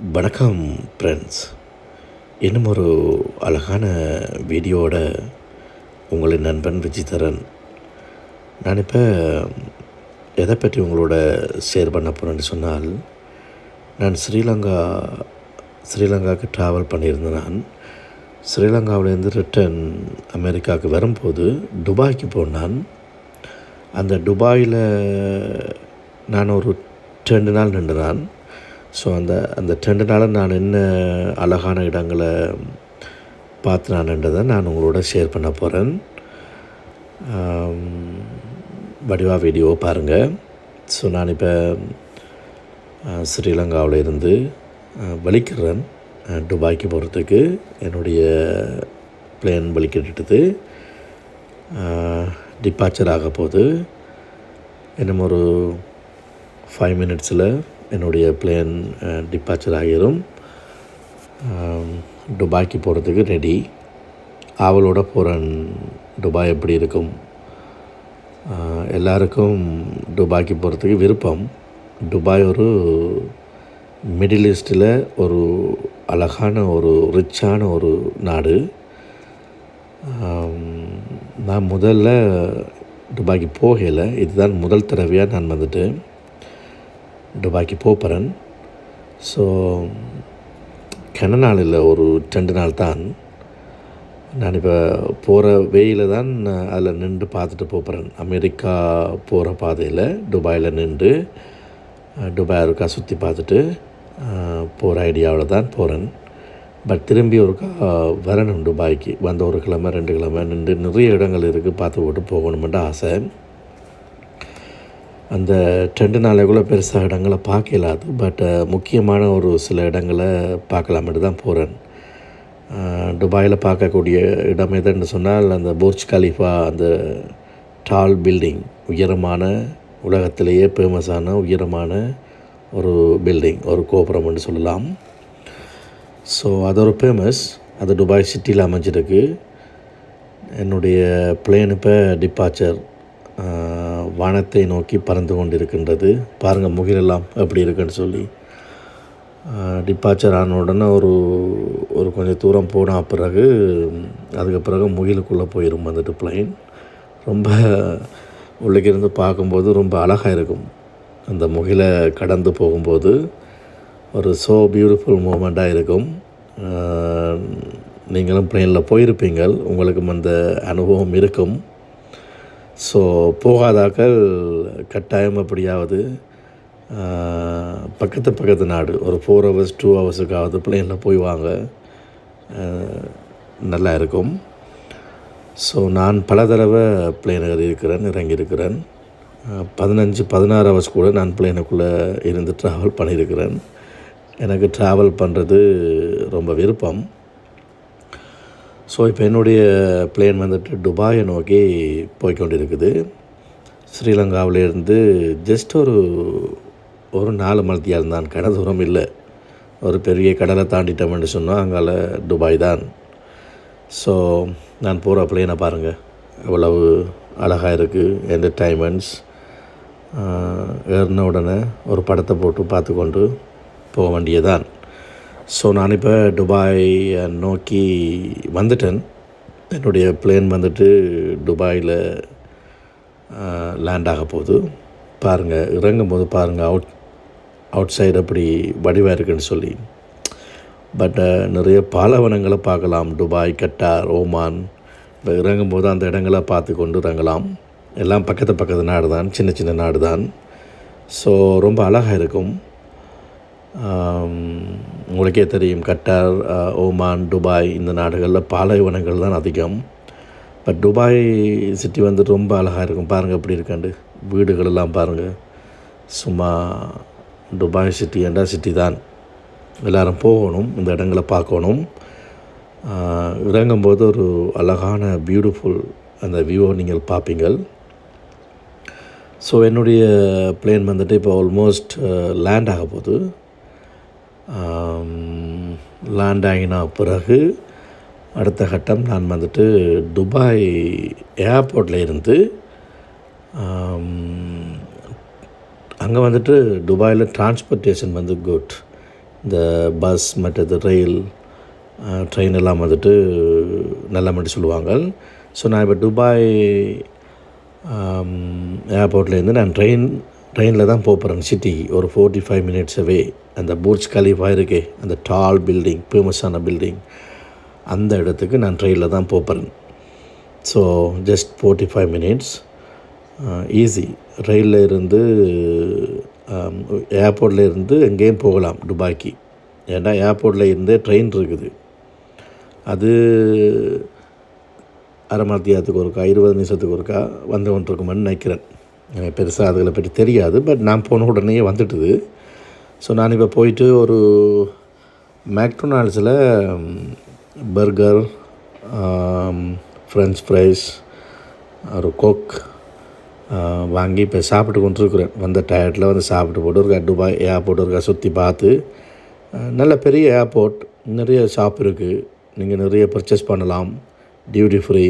வணக்கம் ஃப்ரெண்ட்ஸ். இன்னும் ஒரு அழகான வீடியோவோட உங்களின் நண்பன் விஜிதரன். நான் இப்போ எதை பற்றி உங்களோட ஷேர் பண்ண போகிறேன்னு சொன்னால், நான் ஸ்ரீலங்காவுக்கு ட்ராவல் பண்ணியிருந்தேன். நான் ஸ்ரீலங்காவிலேருந்து ரிட்டன் அமெரிக்காவுக்கு வரும்போது துபாய்க்கு போனான். அந்த துபாயில் நான் ஒரு 2 நாள் நின்றுனான். ஸோ அந்த 2 நாள் நான் என்ன அழகான இடங்களை பார்த்துனான்றதை நான் உங்களோட ஷேர் பண்ண போகிறேன். வடிவா வீடியோ பாருங்கள். ஸோ நான் இப்போ ஸ்ரீலங்காவில் இருந்து வலிக்கிறேன் துபாய்க்கு போகிறதுக்கு. என்னுடைய பிளேன் வலிக்கிட்டுது, டிபார்ச்சர் ஆக போகுது. இன்னும் ஒரு 5 மினிட்ஸில் என்னுடைய பிளேன் டிபார்ச்சர் ஆகிரும். துபாய்க்கு போகிறதுக்கு ரெடி. ஆவலோட போகிறேன். துபாய் எப்படி இருக்கும்? எல்லாருக்கும் துபாய்க்கு போகிறதுக்கு விருப்பம். துபாய் ஒரு மிடில் ஈஸ்டில் ஒரு அழகான ஒரு ரிச்சான ஒரு நாடு. நான் முதல்ல துபாய்க்கு போகலை. இதுதான் முதல் தடவையாக நான் வந்துட்டு துபாய்க்கு போகிறேன். ஸோ கன நாள் இல்லை, ஒரு 2 நாள் தான். நான் இப்போ போகிற வேயில் தான் அதில் நின்று பார்த்துட்டு போகிறேன். அமெரிக்கா போகிற பாதையில் துபாயில் நின்று துபாய் ஒருக்கா சுற்றி பார்த்துட்டு போகிற ஐடியாவில் தான் போகிறேன். பட் திரும்பி ஒருக்கா வரணும் துபாய்க்கு. வந்த ஒரு கிழமை 2 கிழமை நின்று நிறைய இடங்கள் இருக்குது, பார்த்து போட்டு போகணுமென்ற ஆசை. அந்த 2 நாளைக்குள்ளே பெருசாக இடங்களை பார்க்க இல்லாது. பட் முக்கியமான ஒரு சில இடங்களை பார்க்கலாமெட்டு தான் போகிறேன். துபாயில் பார்க்கக்கூடிய இடம் எதுன்னு சொன்னால், அந்த புர்ஜ் கலிஃபா, அந்த டால் பில்டிங், உயரமான, உலகத்திலேயே ஃபேமஸான உயரமான ஒரு பில்டிங், ஒரு கோபுரம்னு சொல்லலாம். ஸோ அது ஒரு ஃபேமஸ். அது துபாய் சிட்டியில் அமைஞ்சிருக்கு. என்னுடைய பிளேன் இப்போ டிபார்ச்சர் வானத்தை நோக்கி பறந்து கொண்டிருக்கின்றது. பாருங்கள் முகிலெல்லாம் எப்படி இருக்குன்னு சொல்லி. டிபார்ச்சர் ஆன உடனே ஒரு கொஞ்சம் தூரம் போன பிறகு அதுக்கு பிறகு முகிலுக்குள்ளே போயிடும் வந்துட்டு பிளைன். ரொம்ப உள்ளே இருந்து பார்க்கும்போது ரொம்ப அழகாக இருக்கும். அந்த முகிலை கடந்து போகும்போது ஒரு பியூட்டிஃபுல் மூமெண்ட்டாக இருக்கும். நீங்களும் பிளைனில் போயிருப்பீங்கள், உங்களுக்கும் அந்த அனுபவம் இருக்கும். ஸோ போகாதாக்கள் கட்டாயம் அப்படியாவது பக்கத்து நாடு ஒரு 4 hours 2 hours பிளேனில் போய் வாங்க, நல்லா இருக்கும். ஸோ நான் பல தடவை பிளேன் இறங்கியிருக்கிறேன். 15-16 hours கூட நான் பிளேனுக்குள்ளே இருந்து ட்ராவல் பண்ணியிருக்கிறேன். எனக்கு ட்ராவல் பண்ணுறது ரொம்ப விருப்பம். ஸோ இப்போ என்னுடைய பிளேன் வந்துட்டு துபாயை நோக்கி போய்கொண்டிருக்குது. ஸ்ரீலங்காவிலேருந்து ஜஸ்ட் ஒரு 4 மணித்தியால் தான், கடை தூரம் இல்லை. ஒரு பெரிய கடலை தாண்டிட்டோம்னு சொன்னால் அங்கால துபாய் தான். ஸோ நான் போகிற பிளேனை பாருங்கள், எவ்வளவு அழகாக இருக்குது. என்டர்டைன்மெண்ட்ஸ் ஏறின உடனே ஒரு படத்தை போட்டு பார்த்து கொண்டு போக வேண்டியதான். ஸோ நான் இப்போ துபாய் நோக்கி வந்துட்டேன். என்னுடைய பிளேன் வந்துட்டு துபாயில் லேண்ட் ஆக போகுது. பாருங்கள், இறங்கும் போது பாருங்கள் அவுட் சைடு அப்படி வடிவாக இருக்குன்னு சொல்லி. பட் நிறைய பாலைவனங்களை பார்க்கலாம். Dubai, Qatar, Oman. இப்போ இறங்கும்போது அந்த இடங்களை பார்த்து கொண்டு இறங்கலாம். எல்லாம் பக்கத்து நாடு தான், சின்ன நாடு தான். ஸோ ரொம்ப அழகாக இருக்கும். உங்களுக்கே தெரியும், கட்டார், ஓமான், துபாய் இந்த நாடுகளில் பாலைவனங்கள் தான் அதிகம். பட் துபாய் சிட்டி வந்துட்டு ரொம்ப அழகாக இருக்கும். பாருங்கள் எப்படி இருக்காண்டு வீடுகளெல்லாம் பாருங்கள். சும்மா துபாய் சிட்டி என்றால் சிட்டி தான். எல்லோரும் போகணும், இந்த இடங்களை பார்க்கணும். இறங்கும்போது ஒரு அழகான பியூட்டிஃபுல் அந்த வியூவை நீங்கள் பார்ப்பீங்கள். ஸோ என்னுடைய பிளேன் வந்துட்டு இப்போ ஆல்மோஸ்ட் லேண்ட் ஆக போகுது. லேண்ட் ஆகின பிறகு அடுத்த கட்டம் நான் வந்துட்டு துபாய் ஏர்போர்ட்டில் இருந்து அங்கே வந்துட்டு துபாயில் டிரான்ஸ்போர்ட்டேஷன் குட். இந்த பஸ் மற்றது ரயில் ட்ரெயின் எல்லாம் வந்துட்டு நல்ல மட்டும் சொல்லுவாங்க. ஸோ நான் இப்போ துபாய் ஏர்போர்ட்லேருந்து நான் ட்ரெயினில் தான் போகிறேன் சிட்டிக்கு. ஒரு 45 minutes அவே அந்த புர்ஜ் கலீஃபா இருக்கே, அந்த டால் பில்டிங், ஃபேமஸான பில்டிங், அந்த இடத்துக்கு நான் ட்ரெயினில் தான் போகிறேன். So just 45 minutes easy. ரயிலில் இருந்து ஏர்போர்ட்டில் இருந்து எங்கேயும் போகலாம் துபாய்க்கு. ஏன்னா ஏர்போர்ட்டில் இருந்தே ட்ரெயின் இருக்குது. அது அரை மணித்தியாலத்துக்கு ஒருக்கா 20 நிமிஷத்துக்கு ஒருக்கா வந்து கொண்டிருக்குமென்னு நினைக்கிறேன். பெருசாக அதுகளை பற்றி தெரியாது. பட் நான் போன உடனே வந்துட்டுது. ஸோ நான் இப்போ போயிட்டு ஒரு மேக்டொனால்ட்ஸில் பர்கர், ஃப்ரெஞ்ச் ஃப்ரைஸ், ஒரு கோக் வாங்கி இப்போ சாப்பிட்டு கொண்டிருக்கிறேன். வந்த டயர்டில் வந்து சாப்பிட்டு போட்டு ஒரு துபாய் ஏர்போர்ட் இருக்கா சுற்றி பார்த்து. நல்ல பெரிய ஏர்போர்ட், நிறைய ஷாப் இருக்குது, நீங்கள் நிறைய பர்ச்சேஸ் பண்ணலாம், டியூட்டி ஃப்ரீ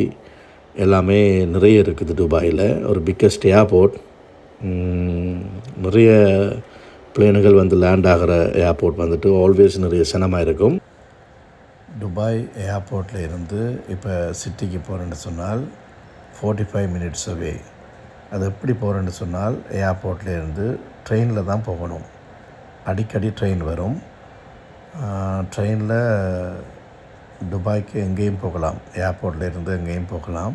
எல்லாமே நிறைய இருக்குது துபாயில். ஒரு பிக்கஸ்ட் ஏர்போர்ட், நிறைய பிளேனுகள் வந்து லேண்ட் ஆகிற ஏர்போர்ட் வந்துட்டு ஆல்வேஸ் நிறைய சனமாக இருக்கும். துபாய் ஏர்போர்ட்டில் இருந்து இப்போ சிட்டிக்கு போகிறேன்னு சொன்னால் 45 minutes அவே. அது எப்படி போகிறேன்னு சொன்னால் ஏர்போர்ட்டில் இருந்து ட்ரெயினில் தான் போகணும். அடிக்கடி ட்ரெயின் வரும். ட்ரெயினில் துபாய்க்கு எங்கேயும் போகலாம், ஏர்போர்ட்டில் இருந்து எங்கேயும் போகலாம்.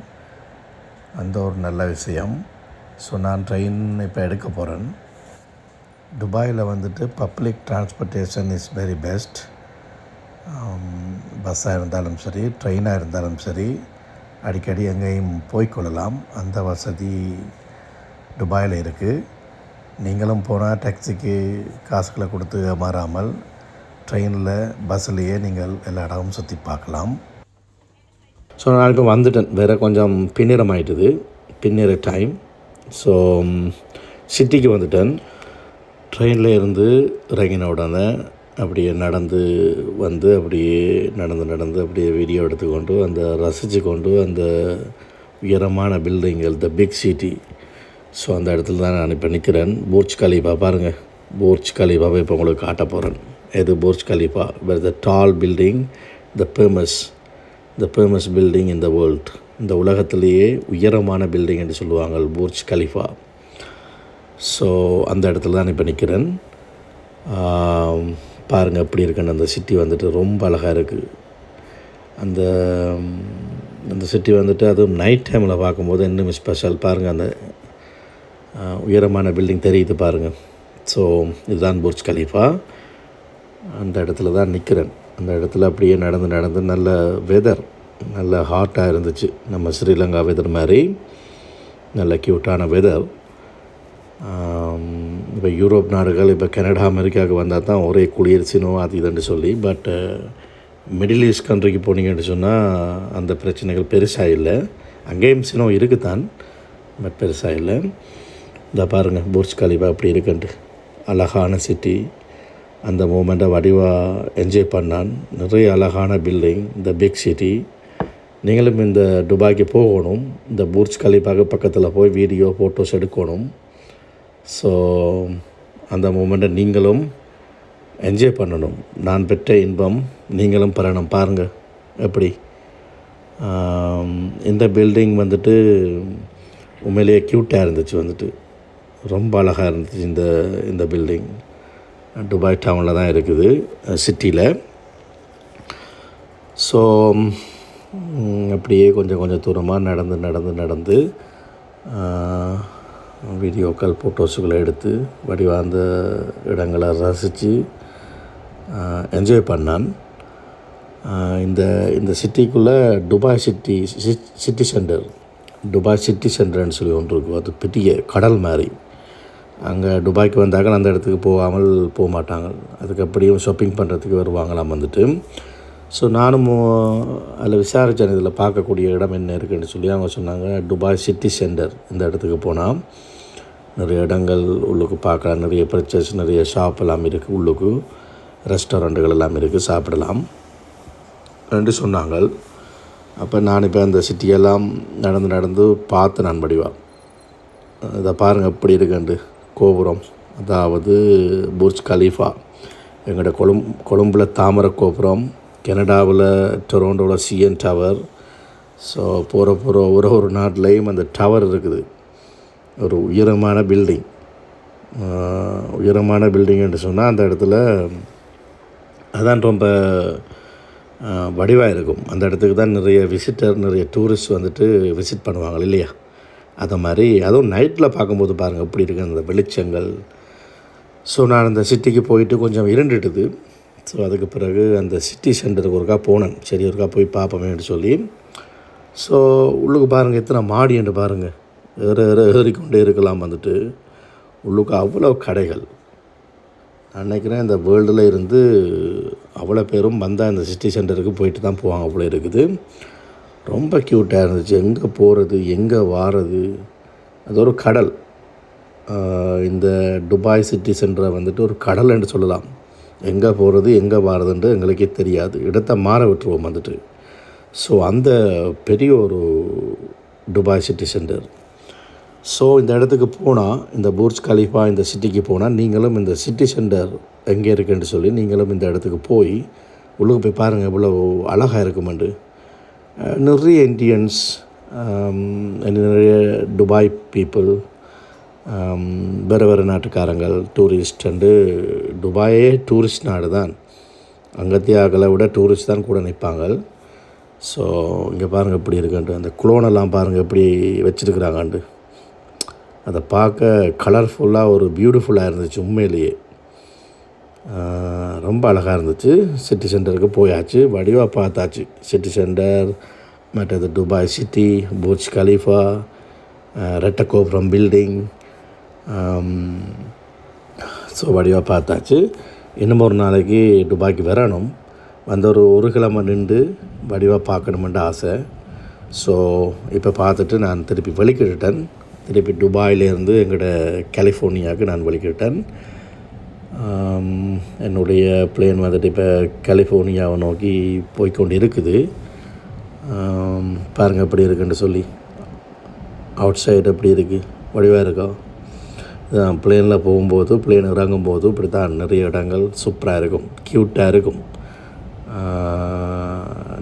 அந்த ஒரு நல்ல விஷயம். ஸோ நான் ட்ரெயின் இப்போ எடுக்க போகிறேன். துபாயில் வந்துட்டு public transportation is very best. பஸ்ஸாக இருந்தாலும் சரி, ட்ரெயினாக இருந்தாலும் சரி, அடிக்கடி எங்கேயும் போய்க்கொள்ளலாம். அந்த வசதி துபாயில் இருக்குது. நீங்களும் போனால் டாக்ஸிக்கு காசுகளை கொடுத்து மாறாமல் ட்ரெயினில் பஸ்ஸிலேயே நீங்கள் எல்லா இடமும் சுற்றி பார்க்கலாம். ஸோ நான் இப்போ வந்துட்டேன். வேறு கொஞ்சம் பின்னிற டைம். ஸோ சிட்டிக்கு வந்துட்டேன். ட்ரெயினில் இருந்து இறங்கின உடனே அப்படியே நடந்து வந்து அப்படியே நடந்து அப்படியே வீடியோ எடுத்துக்கொண்டு ரசித்து கொண்டு அந்த உயரமான பில்டிங்கள், த பிக் சிட்டி. ஸோ அந்த இடத்துல தான் நான் இப்போ நிற்கிறேன். புர்ஜ் கலீஃபா பாருங்கள். புர்ஜ் கலீஃபாவை இப்போ உங்களுக்கு காட்ட போகிறேன். இது Burj Khalifa, the tall building, the famous building in the world. இந்த உலகத்திலேயே உயரமான பில்டிங் என்று சொல்லுவாங்க புர்ஜ் கலீஃபா. ஸோ அந்த இடத்துல தான் இப்போ நிற்கிறேன். பாருங்கள் எப்படி இருக்குன்னு. அந்த சிட்டி வந்துட்டு ரொம்ப அழகாக இருக்குது. அந்த சிட்டி வந்துட்டு அதுவும் நைட் டைமில் பார்க்கும்போது இன்னும் ஸ்பெஷல். பாருங்கள், அந்த உயரமான பில்டிங் தெரியுது பாருங்கள். ஸோ இதுதான் புர்ஜ் கலீஃபா. அந்த இடத்துல தான் நிற்கிறேன். அந்த இடத்துல அப்படியே நடந்து நல்ல வெதர், நல்ல ஹாட்டாக இருந்துச்சு. நம்ம ஸ்ரீலங்கா வெதர் மாதிரி நல்ல க்யூட்டான வெதர். இப்போ யூரோப் நாடுகள், இப்போ கனடா, அமெரிக்காவுக்கு வந்தால் தான் ஒரே குளிர்ச்சினோ அது இதுன்னு சொல்லி. பட் மிடில் ஈஸ்ட் கண்ட்ரிக்கு போனீங்கன்னு சொன்னால் அந்த பிரச்சனைகள் பெருசாக இல்லை. அங்கேயும் சினோ இருக்குது தான், பட் பெருசாக இல்லை. இந்த பாருங்கள் புர்ஜ் கலீஃபா அப்படி இருக்குன்ட்டு. அழகான சிட்டி. அந்த மூமெண்ட்டை வடிவாக என்ஜாய் பண்ணான். நிறைய அழகான பில்டிங், இந்த பிக் சிட்டி. நீங்களும் இந்த துபாய்க்கு போகணும். இந்த புர்ஜ் கலீஃபாவுக்கு பக்கத்தில் போய் வீடியோ ஃபோட்டோஸ் எடுக்கணும். ஸோ அந்த மூமெண்ட்டை நீங்களும் என்ஜாய் பண்ணணும். நான் பெற்ற இன்பம் நீங்களும் பெறணும். பாருங்கள் எப்படி இந்த பில்டிங் வந்துட்டு உண்மையிலேயே க்யூட்டாக இருந்துச்சு. வந்துட்டு ரொம்ப அழகாக இருந்துச்சு. இந்த பில்டிங் துபாய் டவுனில் தான் இருக்குது, சிட்டியில். ஸோ அப்படியே கொஞ்சம் தூரமாக நடந்து வீடியோக்கள், ஃபோட்டோஸுகளை எடுத்து வடிவாக அந்த இடங்களை ரசித்து என்ஜாய் பண்ணான். இந்த சிட்டிக்குள்ளே துபாய் சிட்டி சென்டர்னு சொல்லி ஒன்று இருக்கும். அது பெரிய கடல் மாதிரி. அங்கே துபாய்க்கு வந்தாங்க அந்த இடத்துக்கு போக மாட்டாங்க. அதுக்கு அப்படியும் ஷாப்பிங் பண்ணுறதுக்கு வருவாங்களாம் வந்துட்டு. ஸோ நானும் அதில் விசாரித்தேன், இதில் பார்க்கக்கூடிய இடம் என்ன இருக்குதுன்னு சொல்லி. அவங்க சொன்னாங்க துபாய் சிட்டி சென்டர். இந்த இடத்துக்கு போனால் நிறைய இடங்கள் உள்ளுக்கு பார்க்கலாம், நிறைய பர்ச்சேஸ், நிறைய ஷாப் எல்லாம் இருக்குது, உள்ளுக்கு ரெஸ்டாரண்ட்டுகள் எல்லாம் இருக்குது, சாப்பிடலாம் என்று சொன்னாங்க. அப்போ நான் இப்போ அந்த சிட்டியெல்லாம் நடந்து பார்த்து நான் வடிவாக இதை பாருங்கள் எப்படி இருக்குண்டு கோபுரம், அதாவது புர்ஜ் கலீஃபா. எங்களோட கொழும்பில் தாமரை கோபுரம், கனடாவில் டொரண்டோவில் CN டவர். ஸோ போகிற ஒரு நாட்டிலையும் அந்த டவர் இருக்குது. ஒரு உயரமான பில்டிங் என்று சொன்னால் அந்த இடத்துல அதான் ரொம்ப வடிவாக இருக்கும். அந்த இடத்துக்கு தான் நிறைய டூரிஸ்ட் வந்துட்டு விசிட் பண்ணுவாங்க இல்லையா? அதை மாதிரி அதுவும் நைட்டில் பார்க்கும்போது பாருங்கள் எப்படி இருக்குது அந்த வெளிச்சங்கள். ஸோ நான் அந்த சிட்டிக்கு போயிட்டு கொஞ்சம் இருண்டுட்டுது. ஸோ அதுக்கு பிறகு அந்த சிட்டி சென்டருக்கு ஒருக்கா போனேன். சரி ஒருக்கா போய் பார்ப்போமேன்னு சொல்லி. ஸோ உள்ளுக்கு பாருங்கள் எத்தனை மாடி என்று பாருங்கள், ஏறிக்கொண்டே இருக்கலாம். வந்துட்டு உள்ளுக்கு அவ்வளோ கடைகள். நான் நினைக்கிறேன் இந்த வேர்ல்டில் இருந்து அவ்வளோ பேரும் வந்தால் இந்த சிட்டி சென்டருக்கு போயிட்டு தான் போவாங்க அவ்வளோ இருக்குது. ரொம்ப க்யூட்டாக இருந்துச்சு. எங்கே போகிறது எங்கே வாரது, அது ஒரு கடல். இந்த துபாய் சிட்டி சென்டரை வந்துட்டு ஒரு கடல் என்று சொல்லலாம். எங்கே போகிறது எங்கே வாரதுன்ட்டு எங்களுக்கே தெரியாது. இடத்தை மாற விட்டுருவோம் வந்துட்டு. ஸோ அந்த பெரிய ஒரு துபாய் சிட்டி சென்டர். ஸோ இந்த இடத்துக்கு போனால், இந்த புர்ஜ் கலிஃபா இந்த சிட்டிக்கு போனால் நீங்களும் இந்த சிட்டி சென்டர் எங்கே இருக்குன்னு சொல்லி நீங்களும் இந்த இடத்துக்கு போய் உள்ளுக்கு போய் பாருங்கள் எவ்வளோ அழகாக இருக்குமெண்டு. நிறைய இண்டியன்ஸ், நிறைய துபாய் பீப்புள், வேறு நாட்டுக்காரங்கள், டூரிஸ்ட் துபாயே டூரிஸ்ட் நாடு தான். அங்கத்தியாக்களை விட டூரிஸ்ட் தான் கூட நிற்பாங்க. ஸோ இங்கே பாருங்கள் எப்படி இருக்குன்ட்டு. அந்த குளோனெல்லாம் பாருங்கள் எப்படி வச்சுருக்குறாங்கன்ட்டு. அதை பார்க்க கலர்ஃபுல்லாக ஒரு பியூட்டிஃபுல்லாக இருந்துச்சு. உண்மையிலேயே ரொம்ப அழகாக இருந்துச்சு. சிட்டி சென்டருக்கு போயாச்சு, வடிவாக பார்த்தாச்சு. சிட்டி சென்டர், மற்றது துபாய் சிட்டி, புர்ஜ் கலிஃபா, ரெட்டை கோபுரம் பில்டிங். ஸோ வடிவாக பார்த்தாச்சு. இன்னும் ஒரு நாளைக்கு துபாய்க்கு வரணும். வந்து ஒரு கிழமை நின்று வடிவாக பார்க்கணுமென்று ஆசை. ஸோ இப்போ பார்த்துட்டு நான் திருப்பி வெளிக்கிட்டேன். திருப்பி துபாயிலேருந்து எங்களோட கலிஃபோர்னியாவுக்கு நான் வெளிக்கிட்டேன். என்னுடைய பிளேன் வந்துட்டு இப்போ கலிஃபோர்னியாவை நோக்கி போய்கொண்டு இருக்குது. பாருங்கள் எப்படி இருக்குன்னு சொல்லி. அவுட் சைடு எப்படி இருக்குது, வடிவாக இருக்கா? பிளேனில் போகும்போது, பிளேன் இறங்கும்போது இப்படி தான் நிறைய இடங்கள் சூப்பராக இருக்கும், க்யூட்டாக இருக்கும்.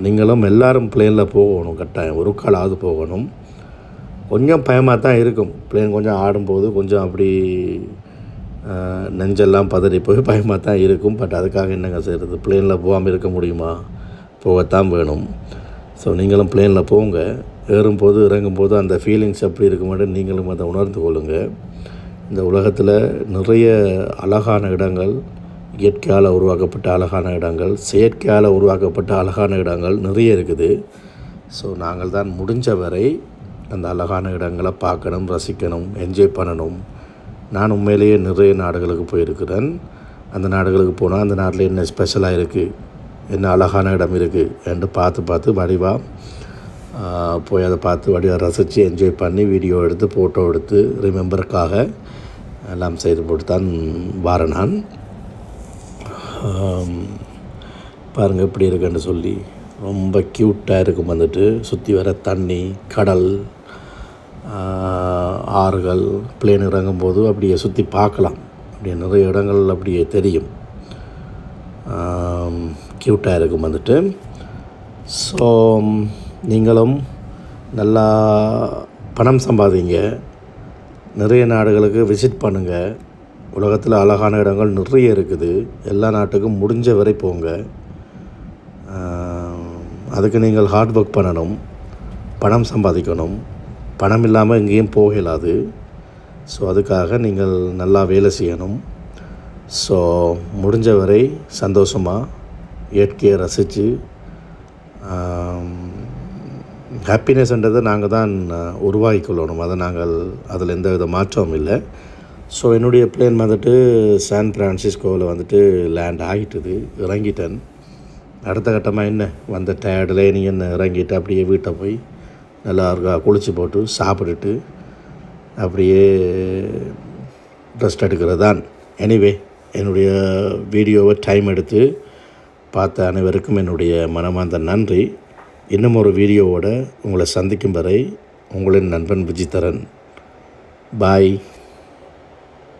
நீங்களும் எல்லோரும் பிளேனில் போகணும், கட்டாயம் ஒரு காலாவது போகணும். கொஞ்சம் பயமாக தான் இருக்கும். பிளேன் கொஞ்சம் ஆடும்போது கொஞ்சம் அப்படி நெஞ்செல்லாம் பதறி போய் பயமாக தான் இருக்கும். பட் அதுக்காக என்னங்க செய்கிறது, பிளேனில் போகாமல் இருக்க முடியுமா? போகத்தான் வேணும். ஸோ நீங்களும் பிளேனில் போங்க. ஏறும்போது இறங்கும்போது அந்த ஃபீலிங்ஸ் எப்படி இருக்குமாட்டு நீங்களும் அதை உணர்ந்து கொள்ளுங்கள். இந்த உலகத்தில் நிறைய அழகான இடங்கள், இயற்கையால் உருவாக்கப்பட்ட அழகான இடங்கள், செயற்கையால் உருவாக்கப்பட்ட அழகான இடங்கள் நிறைய இருக்குது. ஸோ நாங்கள் தான் முடிஞ்ச வரை அந்த அழகான இடங்களை பார்க்கணும், ரசிக்கணும், என்ஜாய் பண்ணணும். நான் உண்மையிலேயே நிறைய நாடுகளுக்கு போயிருக்கிறேன். அந்த நாடுகளுக்கு போனால் அந்த நாட்டில் என்ன ஸ்பெஷலாக இருக்குது, என்ன அழகான இடம் இருக்குது என்று பார்த்து வடிவாக போய் அதை பார்த்து வடிவாக ரசித்து என்ஜாய் பண்ணி வீடியோ எடுத்து ஃபோட்டோ எடுத்து ரிமெம்பருக்காக எல்லாம் செய்து போட்டு தான் வாரேன் நான். பாருங்கள் எப்படி இருக்குன்னு சொல்லி. ரொம்ப க்யூட்டாக இருக்கும். வந்துட்டு சுற்றி வர தண்ணி, கடல், ஆறுகள். பிளேன் இறங்கும்போது அப்படியே சுற்றி பார்க்கலாம். அப்படியே நிறைய இடங்கள் அப்படியே தெரியும். க்யூட்டாக இருக்கும் வந்துட்டு. ஸோ நீங்களும் நல்லா பணம் சம்பாதிங்க, நிறைய நாடுகளுக்கு விசிட் பண்ணுங்கள். உலகத்தில் அழகான இடங்கள் நிறைய இருக்குது. எல்லா நாட்டுக்கும் முடிஞ்ச வரை போங்க. அதுக்கு நீங்கள் ஹார்ட் ஒர்க் பண்ணணும், பணம் சம்பாதிக்கணும். பணம் இல்லாமல் எங்கேயும் போக இயலாது. ஸோ அதுக்காக நீங்கள் நல்லா வேலை செய்யணும். ஸோ முடிஞ்ச வரை சந்தோஷமாக இயற்கையை ரசித்து ஹாப்பினஸ்ன்றதை நாங்கள் தான் உருவாக்கி கொள்ளணும். அதை நாங்கள் அதில் எந்த வித மாற்றமும் இல்லை. ஸோ என்னுடைய பிளேன் வந்துட்டு சான் ஃப்ரான்சிஸ்கோவில் வந்துட்டு லேண்ட் ஆகிட்டுது, இறங்கிட்டேன். அடுத்த கட்டமாக என்ன, வந்த டயர்டில் நீங்கள் என்ன இறங்கிட்டு அப்படியே வீட்டை போய் நல்லா இருக்கா குளிச்சு போட்டு சாப்பிட்டுட்டு அப்படியே ரெஸ்ட் எடுக்கிறது தான். எனிவே, என்னுடைய வீடியோவை டைம் எடுத்து பார்த்த அனைவருக்கும் என்னுடைய மனமார்ந்த நன்றி. இன்னும் ஒரு வீடியோவோடு உங்களை சந்திக்கும் வரை உங்களின் நண்பன் விஜிதரன். பாய்.